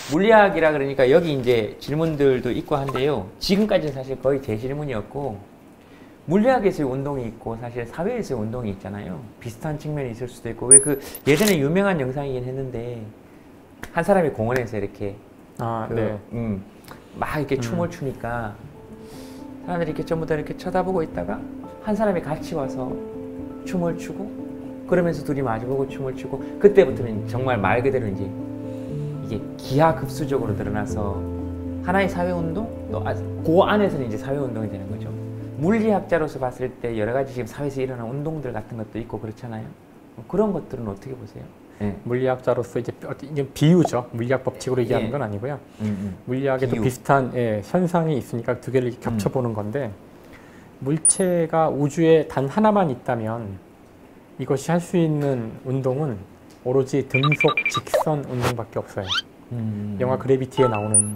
물리학이라 그러니까 여기 이제 질문들도 있고 한데요. 지금까지는 사실 거의 제 질문이었고, 물리학에서의 운동이 있고 사실 사회에서의 운동이 있잖아요. 비슷한 측면이 있을 수도 있고, 왜 그 예전에 유명한 영상이긴 했는데 한 사람이 공원에서 이렇게 막 이렇게 춤을 추니까 사람들이 이렇게 전부 다 이렇게 쳐다보고 있다가 한 사람이 같이 와서 춤을 추고, 그러면서 둘이 마주보고 춤을 추고, 그때부터는 정말 말 그대로 이제 이게 기하급수적으로 드러나서 하나의 사회운동? 또 그 안에서는 이제 사회운동이 되는 거죠. 물리학자로서 봤을 때 여러 가지 지금 사회에서 일어나는 운동들 같은 것도 있고 그렇잖아요. 그런 것들은 어떻게 보세요? 네. 물리학자로서 이제 비유죠. 물리학 법칙으로 얘기하는 건 아니고요. 물리학에도 비유. 비슷한 현상이 있으니까 두 개를 겹쳐보는 건데, 물체가 우주에 단 하나만 있다면 이것이 할 수 있는 운동은 오로지 등속 직선 운동밖에 없어요. 영화 그래비티에 나오는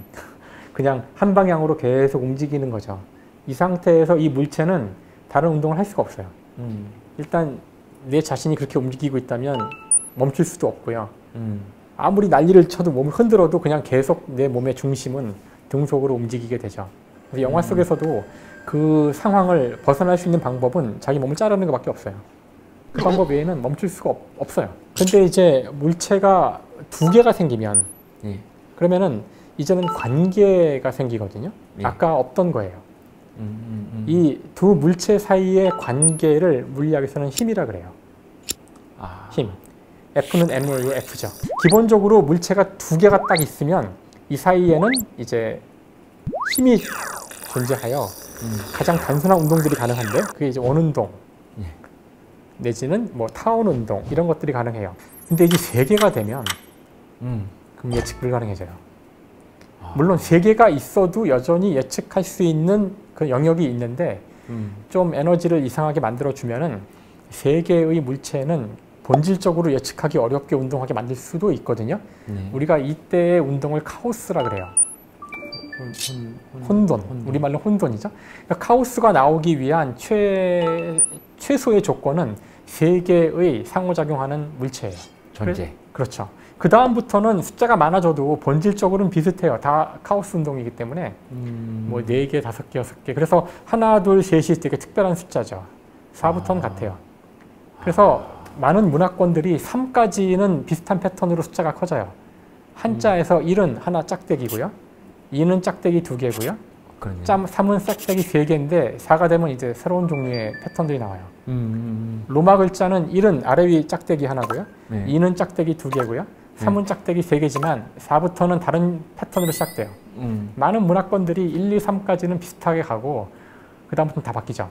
그냥 한 방향으로 계속 움직이는 거죠. 이 상태에서 이 물체는 다른 운동을 할 수가 없어요. 일단 내 자신이 그렇게 움직이고 있다면 멈출 수도 없고요. 아무리 난리를 쳐도 몸을 흔들어도 그냥 계속 내 몸의 중심은 등속으로 움직이게 되죠. 그래서 영화 속에서도 그 상황을 벗어날 수 있는 방법은 자기 몸을 자르는 것밖에 없어요. 그 방법 외에는 멈출 수가 없어요. 근데 이제 물체가 두 개가 생기면 그러면은 이제는 관계가 생기거든요. 아까 없던 거예요. 이 두 물체 사이의 관계를 물리학에서는 힘이라 그래요. 힘. F는 MA의 F죠. 기본적으로 물체가 두 개가 딱 있으면 이 사이에는 이제 힘이 존재하여 가장 단순한 운동들이 가능한데, 그게 이제 원운동 내지는 뭐 타원 운동 이런 것들이 가능해요. 근데 이게 세 개가 되면 그럼 예측 불가능해져요. 물론 세 개가 있어도 여전히 예측할 수 있는 그 영역이 있는데, 좀 에너지를 이상하게 만들어주면은 세 개의 물체는 본질적으로 예측하기 어렵게 운동하게 만들 수도 있거든요. 우리가 이때의 운동을 카오스라 그래요. 혼돈. 우리말로 혼돈이죠. 그러니까 카오스가 나오기 위한 최소의 조건은 세 개의 상호작용하는 물체예요. 존재. 그렇죠. 그 다음부터는 숫자가 많아져도 본질적으로는 비슷해요. 다 카오스 운동이기 때문에 뭐 4개, 5개, 6개. 그래서 하나, 둘, 셋이 되게 특별한 숫자죠. 4부터는 같아요. 그래서 많은 문화권들이 3까지는 비슷한 패턴으로 숫자가 커져요. 한자에서 1은 하나 짝대기고요. 2는 짝대기 2개고요. 3은 짝대기 3개인데 4가 되면 이제 새로운 종류의 패턴들이 나와요. 로마 글자는 1은 아래 위 짝대기 하나고요. 2는 짝대기 2개고요. 3은 짝대기 3개지만 4부터는 다른 패턴으로 시작돼요. 많은 문화권들이 1, 2, 3까지는 비슷하게 가고 그 다음부터는 다 바뀌죠.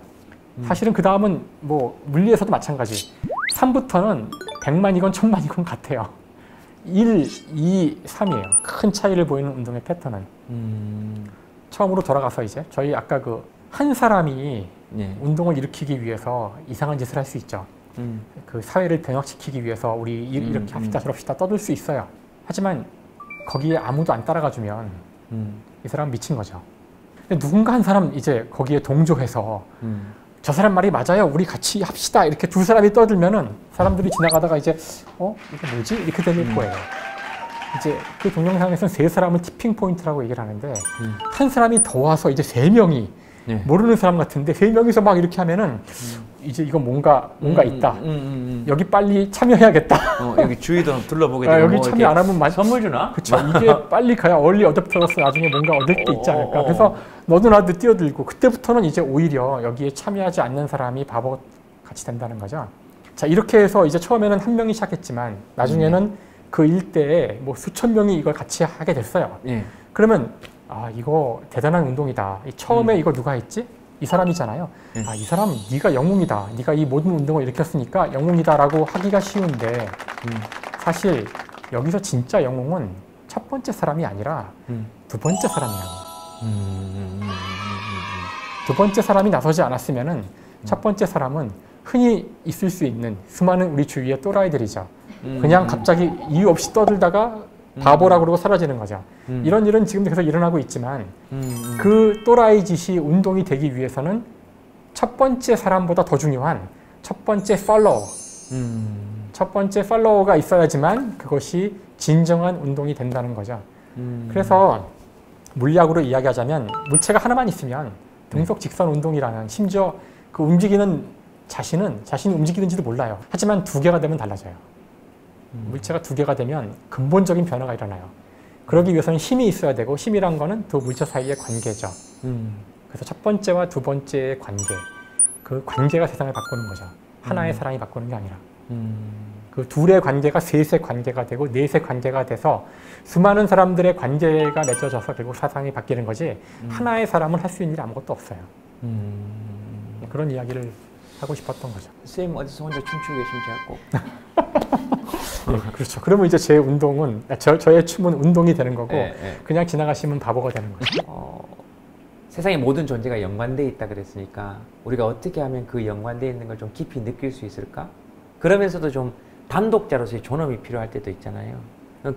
사실은 그 다음은 뭐 물리에서도 마찬가지. 3부터는 100만이건 1000만이건 같아요. 1, 2, 3이에요. 큰 차이를 보이는 운동의 패턴은. 처음으로 돌아가서 이제 저희 아까 그 한 사람이 운동을 일으키기 위해서 이상한 짓을 할 수 있죠. 그 사회를 변혁시키기 위해서 우리 이렇게 합시다 저럽시다 떠들 수 있어요. 하지만 거기에 아무도 안 따라가 주면 이 사람은 미친 거죠. 근데 누군가 한 사람 이제 거기에 동조해서 저 사람 말이 맞아요. 우리 같이 합시다. 이렇게 두 사람이 떠들면은 사람들이 지나가다가 이제 이거 뭐지? 이렇게 되는 거예요. 이제 그 동영상에서는 세 사람을 티핑 포인트라고 얘기를 하는데 한 사람이 더 와서 이제 세 명이 모르는 사람 같은데 세 명이서 막 이렇게 하면은 이제 이건 뭔가 있다. 여기 빨리 참여해야겠다. 여기 주위도 둘러보게 되고 여기 참여 안 하면 선물 주나? 그렇죠. 이게 빨리 가야 얼리 어댑터로서 나중에 뭔가 얻을 게 있지 않을까. 그래서 너도 나도 뛰어들고 그때부터는 이제 오히려 여기에 참여하지 않는 사람이 바보 같이 된다는 거죠. 자, 이렇게 해서 이제 처음에는 한 명이 시작했지만 나중에는 그 일대에 뭐 수천 명이 이걸 같이 하게 됐어요. 그러면 아, 이거 대단한 운동이다. 처음에 이거 누가 했지? 이 사람이잖아요. 아, 이 사람 네가 영웅이다. 네가 이 모든 운동을 일으켰으니까 영웅이다라고 하기가 쉬운데 사실 여기서 진짜 영웅은 첫 번째 사람이 아니라 두 번째 사람이라고. 두 번째 사람이 나서지 않았으면은 첫 번째 사람은 흔히 있을 수 있는 수많은 우리 주위의 또라이들이죠. 그냥 갑자기 이유 없이 떠들다가 바보라 그러고 사라지는 거죠. 이런 일은 지금도 계속 일어나고 있지만 그 또라이 짓이 운동이 되기 위해서는 첫 번째 사람보다 더 중요한 첫 번째 팔로워, 첫 번째 팔로워가 있어야지만 그것이 진정한 운동이 된다는 거죠. 그래서 물리학으로 이야기하자면 물체가 하나만 있으면 등속 직선 운동이라는, 심지어 그 움직이는 자신이 움직이는지도 몰라요. 하지만 두 개가 되면 달라져요. 물체가 두 개가 되면 근본적인 변화가 일어나요. 그러기 위해서는 힘이 있어야 되고, 힘이란 거는 두 물체 사이의 관계죠. 그래서 첫 번째와 두 번째의 관계, 그 관계가 세상을 바꾸는 거죠. 하나의 사람이 바꾸는 게 아니라. 그 둘의 관계가 셋의 관계가 되고 넷의 관계가 돼서 수많은 사람들의 관계가 맺어져서 결국 사상이 바뀌는 거지, 하나의 사람은 할 수 있는 일이 아무것도 없어요. 그런 이야기를 하고 싶었던 거죠. 선생님 어디서 혼자 춤추고 계신지 않고. 네, 그렇죠. 그러면 이제 제 운동은, 저의 춤은 운동이 되는 거고, 그냥 지나가시면 바보가 되는 거죠. 세상의 모든 존재가 연관되어 있다 그랬으니까 우리가 어떻게 하면 그 연관되어 있는 걸 좀 깊이 느낄 수 있을까? 그러면서도 좀 단독자로서의 존엄이 필요할 때도 있잖아요.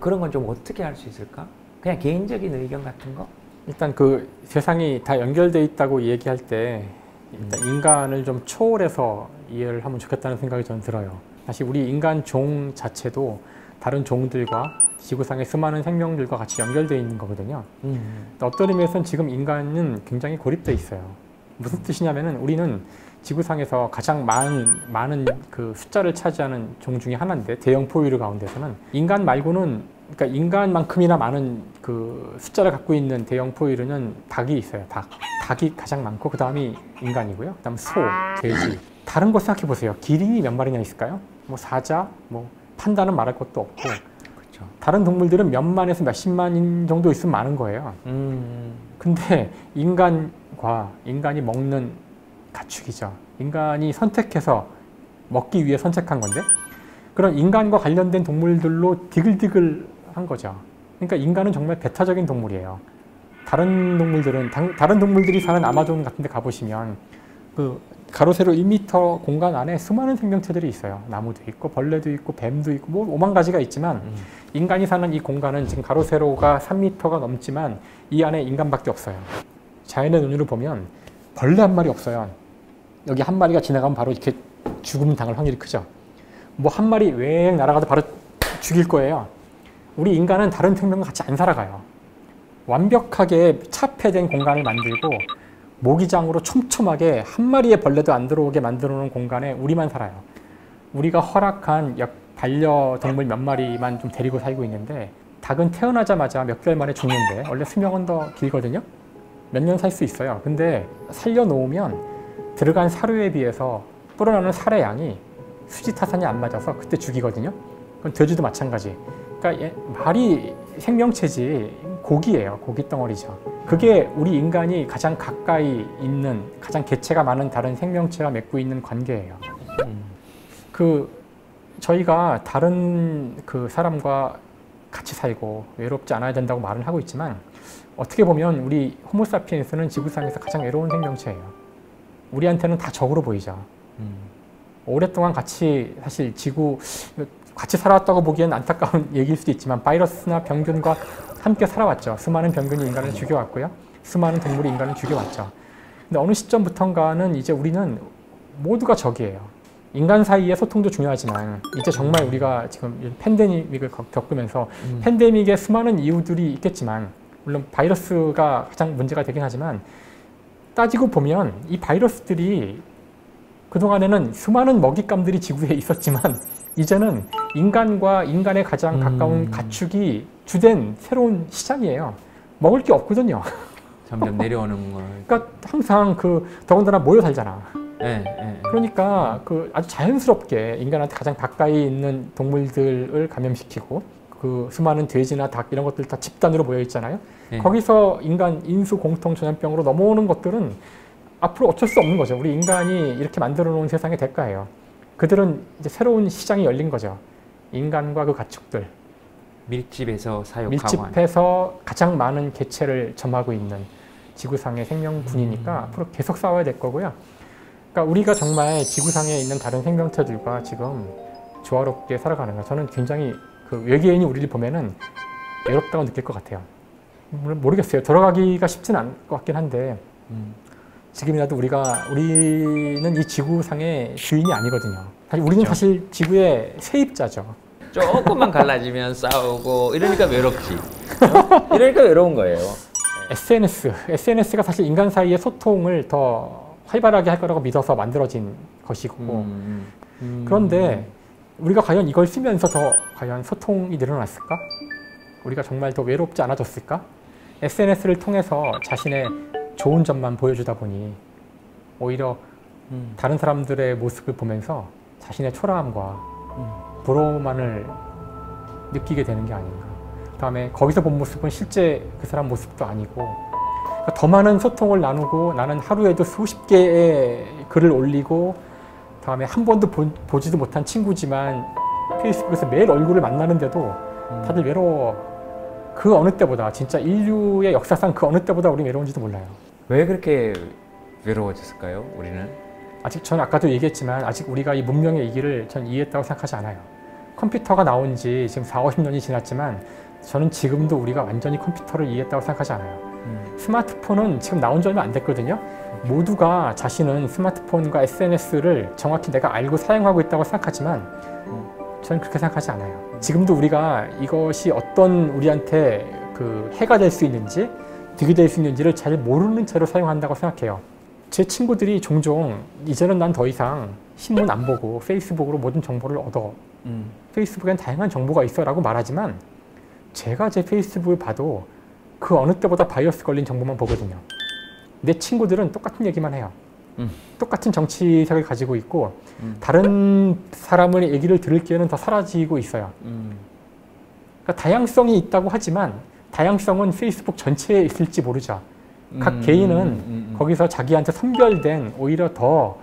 그런 건 좀 어떻게 할 수 있을까? 그냥 개인적인 의견 같은 거? 일단 그 세상이 다 연결되어 있다고 얘기할 때 일단 인간을 좀 초월해서 이해를 하면 좋겠다는 생각이 저는 들어요. 사실 우리 인간 종 자체도 다른 종들과 지구상의 수많은 생명들과 같이 연결되어 있는 거거든요. 어떤 의미에서는 지금 인간은 굉장히 고립되어 있어요. 무슨 뜻이냐면은 우리는 지구상에서 가장 많은 그 숫자를 차지하는 종 중에 하나인데, 대형 포유류 가운데서는 인간 말고는, 그러니까 인간만큼이나 많은 그 숫자를 갖고 있는 대형 포유류는 닭이 있어요. 닭이 가장 많고 그 다음이 인간이고요. 그 다음 소, 돼지. 다른 거 생각해 보세요. 기린이 몇 마리나 있을까요? 뭐 사자, 뭐 판다는 말할 것도 없고. 그렇죠. 다른 동물들은 몇만에서 몇십만 정도 있으면 많은 거예요. 근데 인간이 먹는 가축이죠. 인간이 선택해서 먹기 위해 선택한 건데, 그런 인간과 관련된 동물들로 디글디글한 거죠. 그러니까 인간은 정말 배타적인 동물이에요. 다른 동물들이 사는 아마존 같은 데 가보시면 그 가로 세로 1m 공간 안에 수많은 생명체들이 있어요. 나무도 있고 벌레도 있고 뱀도 있고 뭐 오만 가지가 있지만, 인간이 사는 이 공간은 지금 가로 세로가 3m가 넘지만 이 안에 인간밖에 없어요. 자연의 눈으로 보면 벌레 한 마리 없어요. 여기 한 마리가 지나가면 바로 이렇게 죽음 당할 확률이 크죠. 뭐 한 마리 웽 날아가도 바로 죽일 거예요. 우리 인간은 다른 생명과 같이 안 살아가요. 완벽하게 차폐된 공간을 만들고 모기장으로 촘촘하게 한 마리의 벌레도 안 들어오게 만들어 놓은 공간에 우리만 살아요. 우리가 허락한 반려동물 몇 마리만 좀 데리고 살고 있는데, 닭은 태어나자마자 몇 개월 만에 죽는데 원래 수명은 더 길거든요. 몇 년 살 수 있어요. 근데 살려놓으면 들어간 사료에 비해서 불어나는 살의 양이 수지타산이 안 맞아서 그때 죽이거든요. 그럼 돼지도 마찬가지. 그러니까 말이 생명체지 고기예요. 고기 덩어리죠. 그게 우리 인간이 가장 가까이 있는, 가장 개체가 많은 다른 생명체와 맺고 있는 관계예요. 저희가 다른 그 사람과 같이 살고 외롭지 않아야 된다고 말은 하고 있지만, 어떻게 보면 우리 호모사피엔스는 지구상에서 가장 외로운 생명체예요. 우리한테는 다 적으로 보이죠. 오랫동안 같이 살아왔다고 보기엔 안타까운 얘기일 수도 있지만, 바이러스나 병균과 함께 살아왔죠. 수많은 병균이 인간을 죽여왔고요. 수많은 동물이 인간을 죽여왔죠. 근데 어느 시점부터인가는 이제 우리는 모두가 적이에요. 인간 사이의 소통도 중요하지만, 이제 정말 우리가 지금 팬데믹을 겪으면서 팬데믹의 수많은 이유들이 있겠지만, 물론 바이러스가 가장 문제가 되긴 하지만, 따지고 보면 이 바이러스들이 그동안에는 수많은 먹잇감들이 지구에 있었지만, 이제는 인간과 인간의 가장 가까운 가축이 주된 새로운 시장이에요. 먹을 게 없거든요. 점점 내려오는 걸. 그러니까 항상 더군다나 모여 살잖아. 네. 그러니까 아주 자연스럽게 인간한테 가장 가까이 있는 동물들을 감염시키고, 그 수많은 돼지나 닭 이런 것들 다 집단으로 모여 있잖아요. 거기서 인간 인수 공통 전염병으로 넘어오는 것들은 앞으로 어쩔 수 없는 거죠. 우리 인간이 이렇게 만들어 놓은 세상의 대가예요. 그들은 이제 새로운 시장이 열린 거죠. 인간과 그 가축들. 밀집해서 사육하고 밀집해서 가장 많은 개체를 점하고 있는 지구상의 생명군이니까 앞으로 계속 싸워야 될 거고요. 그러니까 우리가 정말 지구상에 있는 다른 생명체들과 지금 조화롭게 살아가는 거, 저는 굉장히 그 외계인이 우리를 보면은 외롭다고 느낄 것 같아요. 모르겠어요. 들어가기가 쉽진 않을 것 같긴 한데 지금이라도 우리는 이 지구상의 주인이 아니거든요. 사실 우리는 그렇죠. 사실 지구의 세입자죠. 조금만 갈라지면 싸우고 이러니까 외롭지. 이러니까 외로운 거예요. SNS가 사실 인간 사이의 소통을 더 활발하게 할 거라고 믿어서 만들어진 것이고 그런데 우리가 과연 이걸 쓰면서 더 과연 소통이 늘어났을까? 우리가 정말 더 외롭지 않아졌을까? SNS를 통해서 자신의 좋은 점만 보여주다 보니 오히려 다른 사람들의 모습을 보면서 자신의 초라함과 부러움만을 느끼게 되는 게 아닌가. 그다음에 거기서 본 모습은 실제 그 사람 모습도 아니고 그러니까 더 많은 소통을 나누고 나는 하루에도 수십 개의 글을 올리고 다음에 한 번도 보지도 못한 친구지만 페이스북에서 매일 얼굴을 만나는데도 다들 외로워. 그 어느 때보다 진짜 인류의 역사상 그 어느 때보다 우리 외로운지도 몰라요. 왜 그렇게 외로워졌을까요? 우리는? 아직 저는 아까도 얘기했지만 아직 우리가 이 문명의 이기를 전 이해했다고 생각하지 않아요. 컴퓨터가 나온 지 지금 40-50년이 지났지만 저는 지금도 우리가 완전히 컴퓨터를 이해했다고 생각하지 않아요. 스마트폰은 지금 나온 지 얼마 안 됐거든요. 모두가 자신은 스마트폰과 SNS를 정확히 내가 알고 사용하고 있다고 생각하지만 저는 그렇게 생각하지 않아요. 지금도 우리가 이것이 어떤 우리한테 그 해가 될 수 있는지 득이 될 수 있는지를 잘 모르는 채로 사용한다고 생각해요. 제 친구들이 종종 이제는 난 더 이상 신문 안 보고 페이스북으로 모든 정보를 얻어. 페이스북엔 다양한 정보가 있어 라고 말하지만 제가 제 페이스북을 봐도 그 어느 때보다 바이어스 걸린 정보만 보거든요. 내 친구들은 똑같은 얘기만 해요. 똑같은 정치색을 가지고 있고 다른 사람의 얘기를 들을 기회는 더 사라지고 있어요. 그러니까 다양성이 있다고 하지만 다양성은 페이스북 전체에 있을지 모르죠. 각 개인은 거기서 자기한테 선별된 오히려 더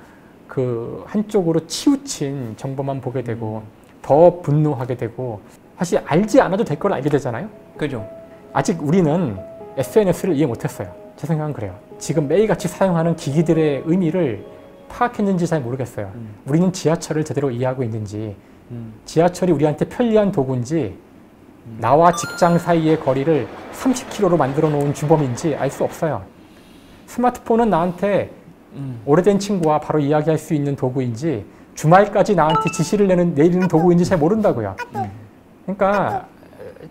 그 한쪽으로 치우친 정보만 보게 되고 더 분노하게 되고 사실 알지 않아도 될 걸 알게 되잖아요. 그죠. 아직 우리는 SNS를 이해 못했어요. 제 생각은 그래요. 지금 매일같이 사용하는 기기들의 의미를 파악했는지 잘 모르겠어요. 우리는 지하철을 제대로 이해하고 있는지 지하철이 우리한테 편리한 도구인지 나와 직장 사이의 거리를 30km로 만들어 놓은 주범인지 알 수 없어요. 스마트폰은 나한테 오래된 친구와 바로 이야기할 수 있는 도구인지 주말까지 나한테 지시를 내리는 도구인지 잘 모른다고요. 그러니까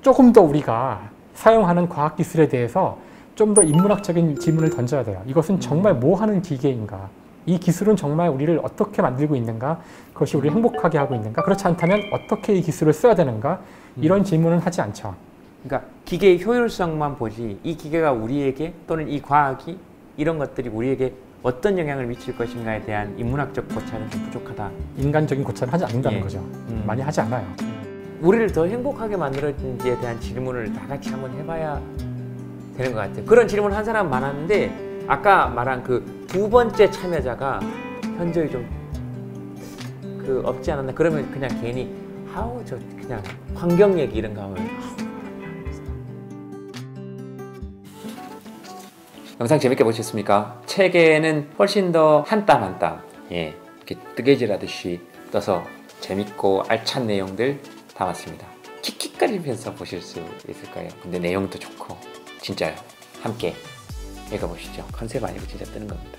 조금 더 우리가 사용하는 과학기술에 대해서 좀 더 인문학적인 질문을 던져야 돼요. 이것은 정말 뭐 하는 기계인가? 이 기술은 정말 우리를 어떻게 만들고 있는가? 그것이 우리를 행복하게 하고 있는가? 그렇지 않다면 어떻게 이 기술을 써야 되는가? 이런 질문은 하지 않죠. 그러니까 기계의 효율성만 보지 이 기계가 우리에게 또는 이 과학이 이런 것들이 우리에게 어떤 영향을 미칠 것인가에 대한 인문학적 고찰은 좀 부족하다. 인간적인 고찰을 하지 않는다는 예. 거죠. 많이 하지 않아요. 우리를 더 행복하게 만들었는지에 대한 질문을 다 같이 한번 해봐야 되는 것 같아요. 그런 질문을 한 사람 많았는데 아까 말한 그 두 번째 참여자가 현저히 좀 그 없지 않았나. 그러면 그냥 괜히 아우 저 그냥 환경 얘기 이런 거 하면 영상 재밌게 보셨습니까? 책에는 훨씬 더 한 땀 한 땀 이렇게 뜨개질하듯이 떠서 재밌고 알찬 내용들 담았습니다. 킥킥거리면서 보실 수 있을 거예요. 근데 내용도 좋고 진짜요. 함께 읽어보시죠. 컨셉 아니고 진짜 뜨는 겁니다.